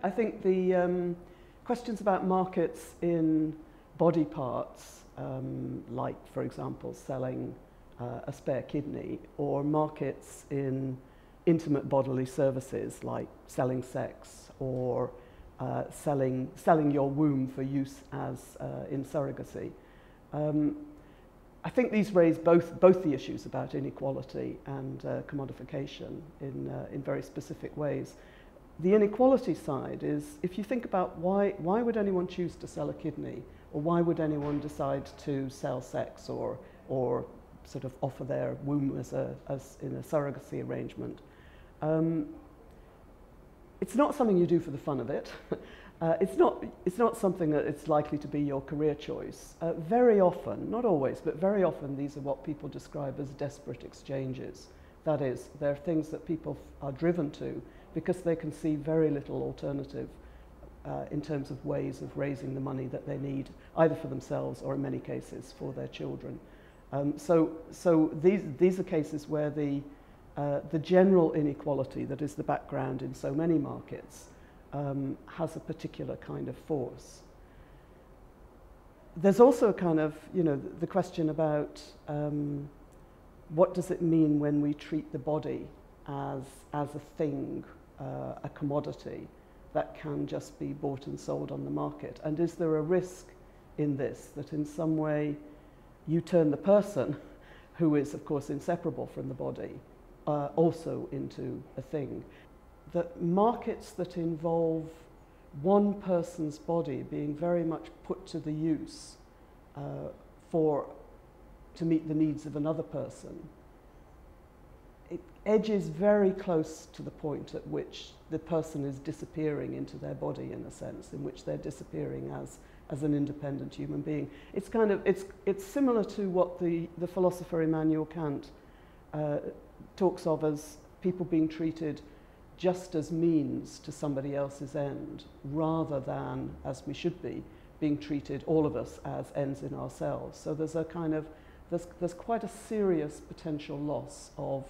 I think the questions about markets in body parts, like, for example, selling a spare kidney, or markets in intimate bodily services, like selling sex or selling your womb for use as in surrogacy. I think these raise both the issues about inequality and commodification in very specific ways. The inequality side is, if you think about why would anyone choose to sell a kidney, or why would anyone decide to sell sex or sort of offer their womb as in a surrogacy arrangement. It's not something you do for the fun of it. It's not something that it's likely to be your career choice. Very often, not always, but very often, these are what people describe as desperate exchanges. That is, they're things that people are driven to because they can see very little alternative in terms of ways of raising the money that they need, either for themselves or in many cases for their children. So these are cases where the general inequality that is the background in so many markets has a particular kind of force. There's also a kind of, the question about what does it mean when we treat the body as a thing, a commodity that can just be bought and sold on the market? And is there a risk in this that in some way you turn the person, who is of course inseparable from the body, also into a thing? That markets that involve one person's body being very much put to the use to meet the needs of another person, it edges very close to the point at which the person is disappearing into their body, in a sense, in which they're disappearing as an independent human being. It's kind of, it's similar to what the philosopher Immanuel Kant talks of as people being treated just as means to somebody else's end, rather than, as we should be, being treated, all of us, as ends in ourselves. So there's a kind of, there's quite a serious potential loss of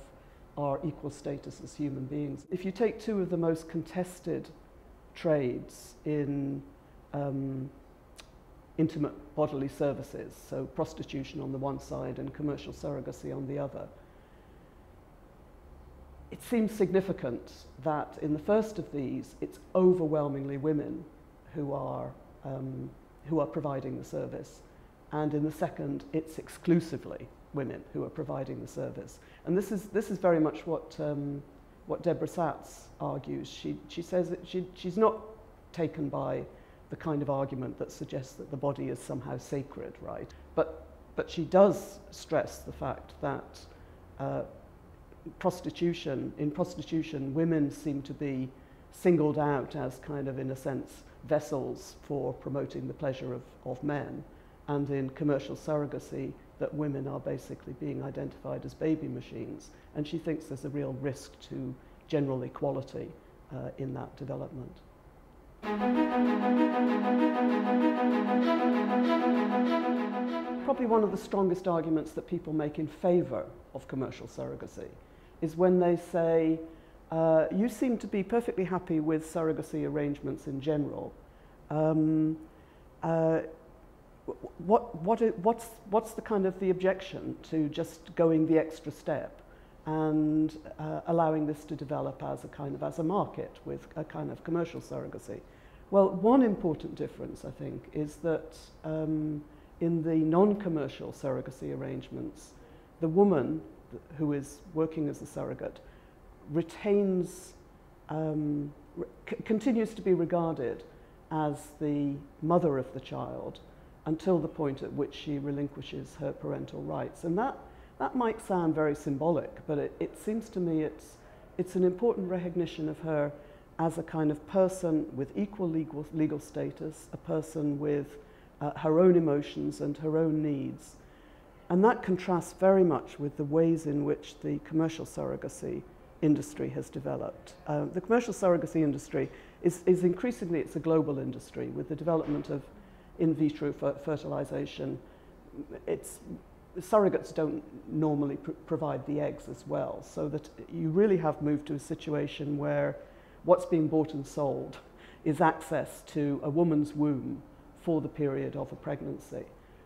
our equal status as human beings. If you take two of the most contested trades in intimate bodily services, so prostitution on the one side and commercial surrogacy on the other, it seems significant that in the first of these, it's overwhelmingly women who are providing the service, and in the second, it's exclusively women who are providing the service. And this is very much what Deborah Satz argues. She says that she's not taken by the kind of argument that suggests that the body is somehow sacred, right? But she does stress the fact that in prostitution, women seem to be singled out as kind of, in a sense, vessels for promoting the pleasure of men, and in commercial surrogacy, that women are basically being identified as baby machines. And she thinks there's a real risk to general equality in that development. Probably one of the strongest arguments that people make in favor of commercial surrogacy is when they say, you seem to be perfectly happy with surrogacy arrangements in general. What's the kind of the objection to just going the extra step and allowing this to develop as a market with a kind of commercial surrogacy? Well, one important difference, I think, is that in the non-commercial surrogacy arrangements, the woman who is working as a surrogate retains, continues to be regarded as the mother of the child until the point at which she relinquishes her parental rights. And that might sound very symbolic, but it seems to me it's an important recognition of her as a kind of person with equal legal status, a person with her own emotions and her own needs. And that contrasts very much with the ways in which the commercial surrogacy industry has developed. The commercial surrogacy industry is increasingly, it's a global industry with the development of in vitro fertilization, surrogates don't normally provide the eggs as well, so that you really have moved to a situation where what's being bought and sold is access to a woman's womb for the period of a pregnancy.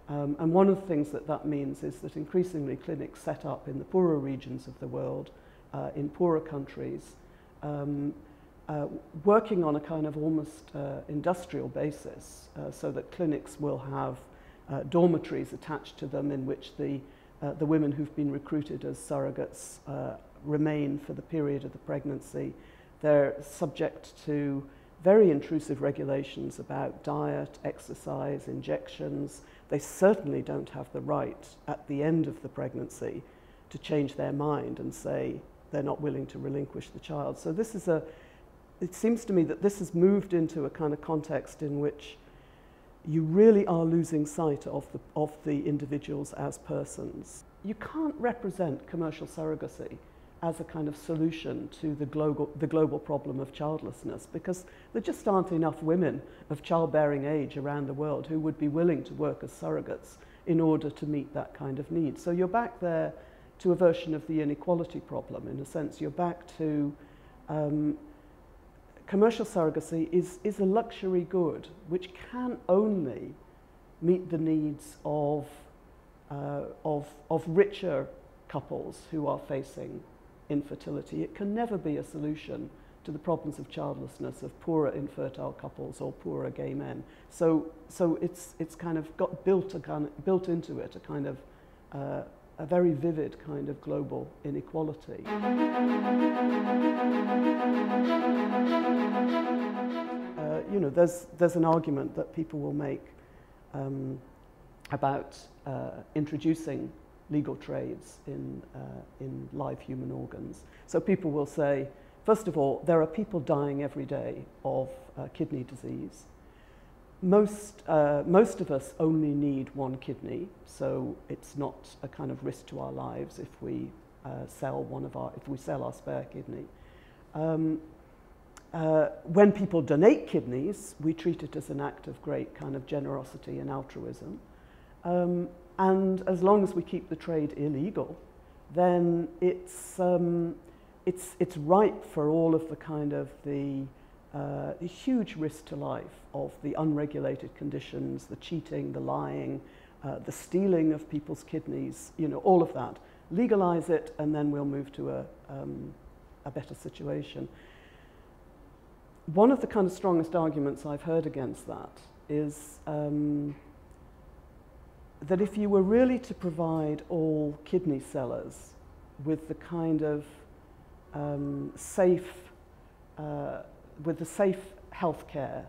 And one of the things that means is that increasingly clinics set up in the poorer regions of the world, in poorer countries, working on a kind of almost industrial basis, so that clinics will have dormitories attached to them in which the women who've been recruited as surrogates remain for the period of the pregnancy. They're subject to very intrusive regulations about diet, exercise, injections. They certainly don't have the right at the end of the pregnancy to change their mind and say they're not willing to relinquish the child. So this is it seems to me that this has moved into a kind of context in which you really are losing sight of the individuals as persons. You can't represent commercial surrogacy as a kind of solution to the global problem of childlessness, because there just aren't enough women of childbearing age around the world who would be willing to work as surrogates in order to meet that kind of need. So you're back there to a version of the inequality problem. In a sense, you're back to commercial surrogacy is a luxury good which can only meet the needs of richer couples who are facing infertility. It can never be a solution to the problems of childlessness of poorer infertile couples or poorer gay men. So it's kind of got built into it a kind of a very vivid kind of global inequality. You know, there's an argument that people will make about introducing legal trades in live human organs. So people will say, first of all, there are people dying every day of kidney disease. Most of us only need one kidney, so it's not a kind of risk to our lives if we sell our spare kidney. When people donate kidneys, we treat it as an act of great kind of generosity and altruism. And as long as we keep the trade illegal, then it's ripe for all of the kind of the huge risk to life of the unregulated conditions, the cheating, the lying, the stealing of people's kidneys, you know, all of that. Legalize it, and then we'll move to a better situation. One of the kind of strongest arguments I've heard against that is that if you were really to provide all kidney sellers with the kind of safe health care,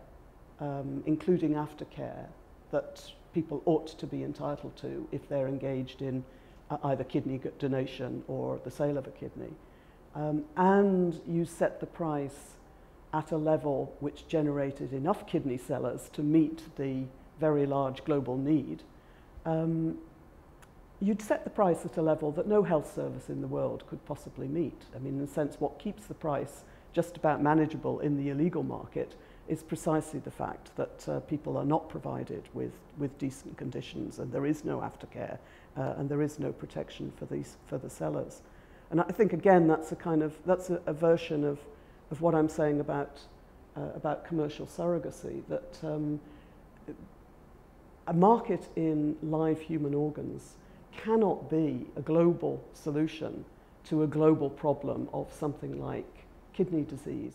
including aftercare, that people ought to be entitled to if they're engaged in either kidney donation or the sale of a kidney, and you set the price at a level which generated enough kidney sellers to meet the very large global need, you'd set the price at a level that no health service in the world could possibly meet. I mean, in a sense, what keeps the price just about manageable in the illegal market is precisely the fact that people are not provided with decent conditions, and there is no aftercare, and there is no protection for the sellers. And I think, again, that's a version of what I'm saying about commercial surrogacy, that a market in live human organs cannot be a global solution to a global problem of something like kidney disease.